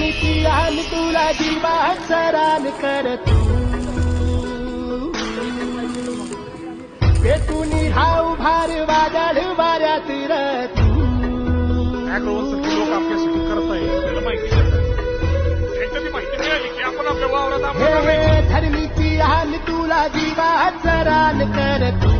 धरणीची आन तुला जीवात सरान कर तू पेटून हाव भार वादळ वाऱ्यात रतू ऍग्रोवरचं लोक आपल्यासाठी करत आहे त्याला माहिती नाही. एकदा माहिती मिळाली की आपण आपल्या वावरात धरणीची आन तुला जीवात सरान कर तू